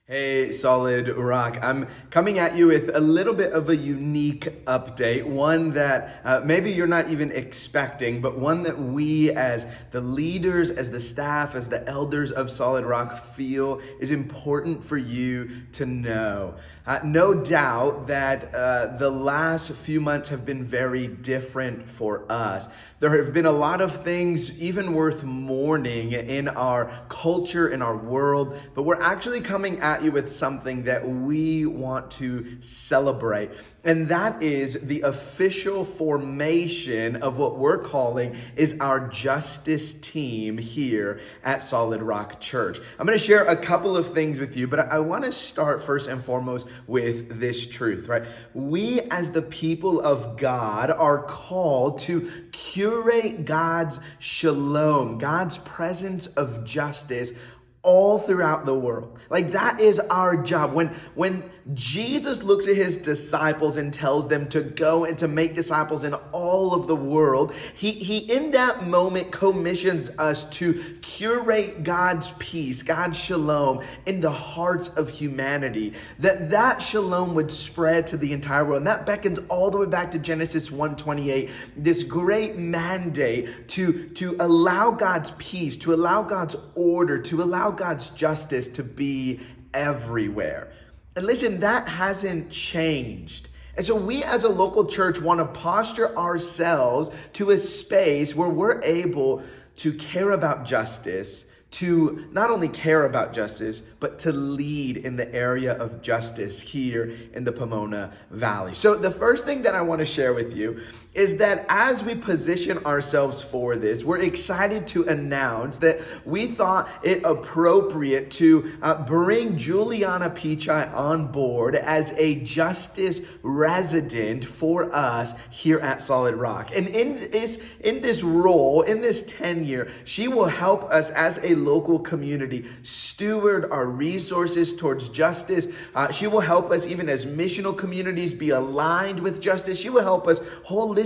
Hey, Solid Rock. I'm coming at you with a little bit of a unique update, one that maybe you're not even expecting, but one that we as the leaders, as the staff, as the elders of Solid Rock feel is important for you to know. No doubt that the last few months have been very different for us. There have been a lot of things even worth mourning in our culture, in our world, but we're actually coming at you with something that we want to celebrate. And that is the official formation of what we're calling is our justice team here at Solid Rock Church. I'm going to share a couple of things with you, but I want to start first and foremost with this truth, right? We as the people of God are called to curate God's shalom, God's presence of justice all throughout the world. Like that is our job. When Jesus looks at his disciples and tells them to go and to make disciples in all of the world, he in that moment commissions us to curate God's peace, God's shalom in the hearts of humanity. That shalom would spread to the entire world. And that beckons all the way back to Genesis 1:28, this great mandate to allow God's peace, to allow God's order, to allow God's justice to be everywhere. And listen, that hasn't changed. And so we as a local church want to posture ourselves to a space where we're able to care about justice, to not only care about justice, but to lead in the area of justice here in the Pomona Valley. So the first thing that I want to share with you is that as we position ourselves for this, we're excited to announce that we thought it appropriate to bring Juliana Pichai on board as a justice resident for us here at Solid Rock. And in this role, in this tenure, she will help us as a local community steward our resources towards justice. She will help us even as missional communities be aligned with justice. She will help us holistically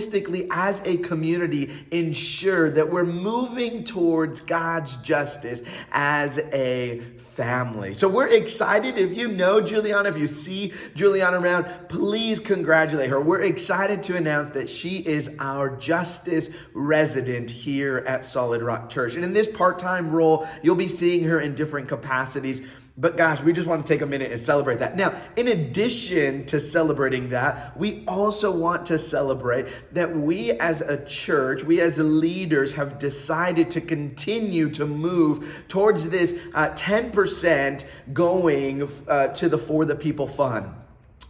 as a community ensure that we're moving towards God's justice as a family. So we're excited. If you know Juliana, if you see Juliana around, please congratulate her. We're excited to announce that she is our justice resident here at Solid Rock Church. And in this part-time role, you'll be seeing her in different capacities. But gosh, we just want to take a minute and celebrate that. Now, in addition to celebrating that, we also want to celebrate that we as a church, we as leaders have decided to continue to move towards this 10% going to the For the People Fund.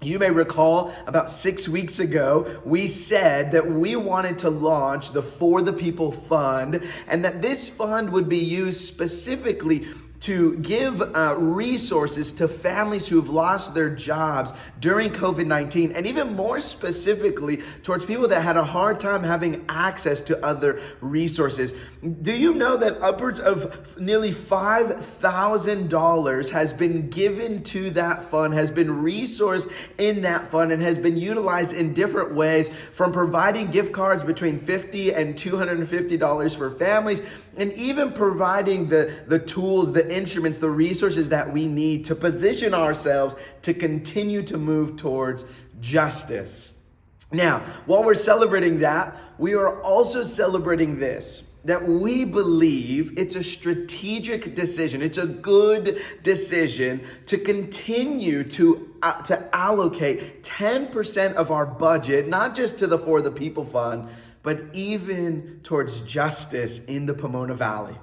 You may recall about 6 weeks ago, we said that we wanted to launch the For the People Fund and that this fund would be used specifically to give resources to families who have lost their jobs during COVID-19, and even more specifically towards people that had a hard time having access to other resources. Do you know that upwards of nearly $5,000 has been given to that fund, has been resourced in that fund, and has been utilized in different ways, from providing gift cards between $50 and $250 for families, and even providing the tools, the instruments, the resources that we need to position ourselves to continue to move towards justice. Now, while we're celebrating that, we are also celebrating this, that we believe it's a strategic decision. It's a good decision to continue to allocate 10% of our budget, not just to the For the People Fund, but even towards justice in the Pomona Valley.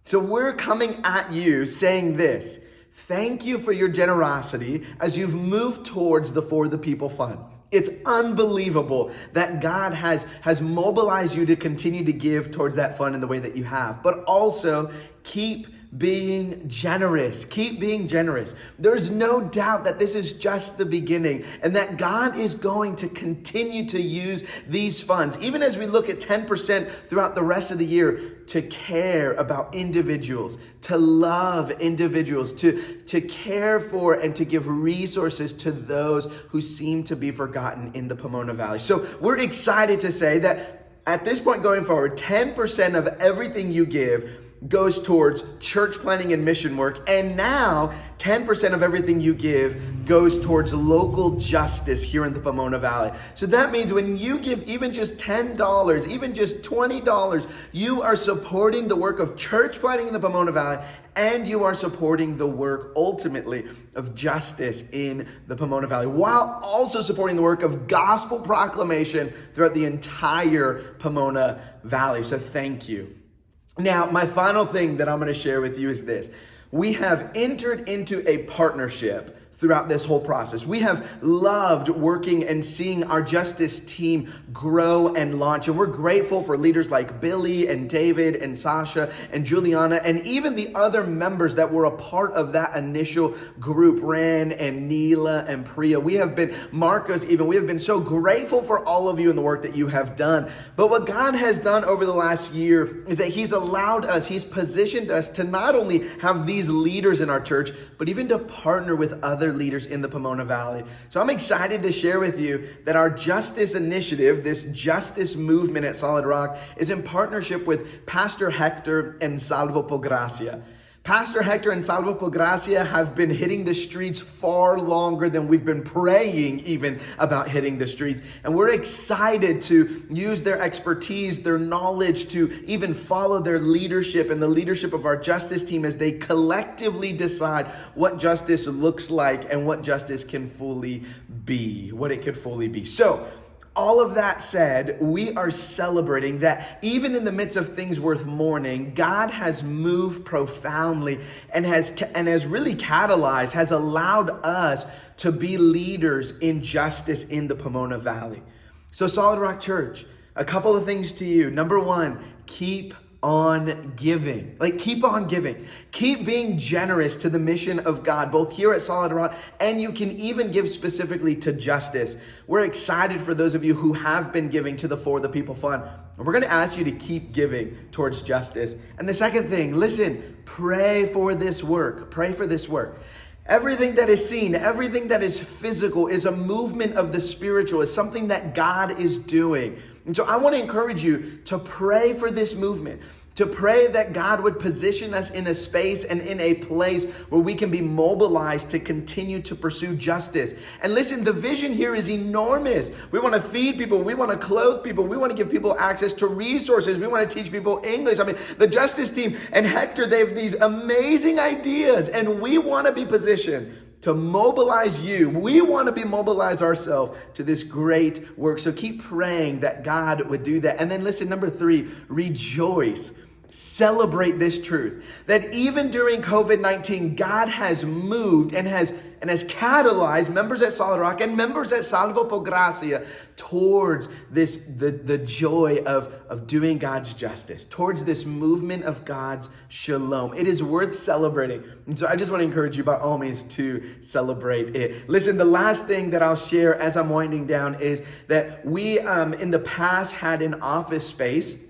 So we're coming at you saying this: thank you for your generosity as you've moved towards the For the People Fund. It's unbelievable that God has mobilized you to continue to give towards that fund in the way that you have, but also keep being generous. Keep being generous. There's no doubt that this is just the beginning and that God is going to continue to use these funds, even as we look at 10% throughout the rest of the year, to care about individuals, to love individuals, to care for and to give resources to those who seem to be forgotten in the Pomona Valley. So we're excited to say that at this point going forward, 10% of everything you give goes towards church planning and mission work. And now 10% of everything you give goes towards local justice here in the Pomona Valley. So that means when you give even just $10, even just $20, you are supporting the work of church planning in the Pomona Valley, and you are supporting the work ultimately of justice in the Pomona Valley, while also supporting the work of gospel proclamation throughout the entire Pomona Valley. So thank you. Now, my final thing that I'm going to share with you is this. We have entered into a partnership throughout this whole process. We have loved working and seeing our justice team grow and launch. And we're grateful for leaders like Billy and David and Sasha and Juliana and even the other members that were a part of that initial group, Ran and Neela and Priya. We have been, Marcos even, we have been so grateful for all of you and the work that you have done. But what God has done over the last year is that He's allowed us, He's positioned us to not only have these leaders in our church, but even to partner with other leaders in the Pomona Valley. So I'm excited to share with you that our justice initiative, this justice movement at Solid Rock, is in partnership with Pastor Hector and Salvo Por Gracia. Pastor Hector and Salvo Por Gracia have been hitting the streets far longer than we've been praying even about hitting the streets. And we're excited to use their expertise, their knowledge, to even follow their leadership and the leadership of our justice team as they collectively decide what justice looks like and what justice can fully be, what it could fully be. So, all of that said, we are celebrating that even in the midst of things worth mourning, God has moved profoundly and has really catalyzed, has allowed us to be leaders in justice in the Pomona Valley. So Solid Rock Church, a couple of things to you. Number one, keep on giving. Keep on giving. Keep being generous to the mission of God, both here at Solid Rock, and you can even give specifically to justice. We're excited for those of you who have been giving to the For the People Fund. And we're going to ask you to keep giving towards justice. And the second thing, listen, pray for this work. Pray for this work. Everything that is seen, everything that is physical is a movement of the spiritual, is something that God is doing. And so I want to encourage you to pray for this movement, to pray that God would position us in a space and in a place where we can be mobilized to continue to pursue justice. And listen, the vision here is enormous. We want to feed people. We want to clothe people. We want to give people access to resources. We want to teach people English. I mean, the justice team and Hector, they have these amazing ideas, and we want to be positioned to mobilize you. We want to be mobilized ourselves to this great work. So keep praying that God would do that. And then listen, number three, rejoice. Celebrate this truth that even during COVID-19, God has moved and has catalyzed members at Solid Rock and members at Salvo Por Gracia towards the joy of doing God's justice, towards this movement of God's shalom. It is worth celebrating. And so I just want to encourage you by all means to celebrate it. Listen, the last thing that I'll share as I'm winding down is that we in the past had an office space.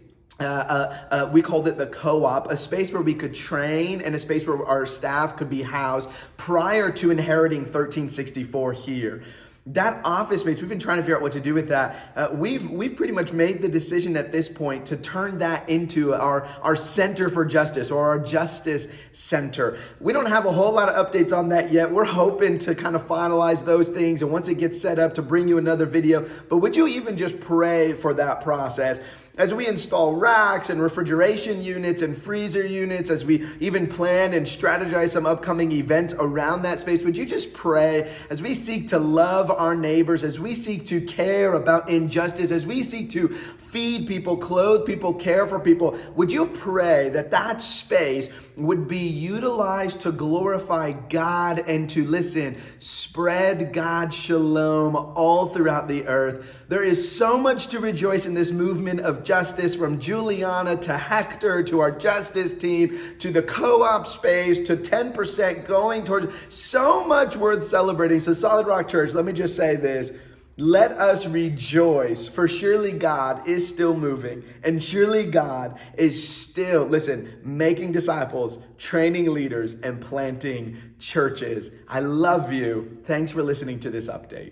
We called it the co-op, a space where we could train and a space where our staff could be housed prior to inheriting 1364 here. That office space, we've been trying to figure out what to do with that. We've pretty much made the decision at this point to turn that into our Center for Justice, or our Justice Center. We don't have a whole lot of updates on that yet. We're hoping to kind of finalize those things, and once it gets set up, to bring you another video. But would you even just pray for that process? As we install racks and refrigeration units and freezer units, as we even plan and strategize some upcoming events around that space, would you just pray as we seek to love our neighbors, as we seek to care about injustice, as we seek to feed people, clothe people, care for people, would you pray that that space would be utilized to glorify God and to, listen, spread God's shalom all throughout the earth? There is so much to rejoice in this movement of justice, from Juliana to Hector to our justice team to the co-op space to 10% going towards, so much worth celebrating. So Solid Rock Church, let me just say this. Let us rejoice, for surely God is still moving, and surely God is still, listen, making disciples, training leaders, and planting churches. I love you. Thanks for listening to this update.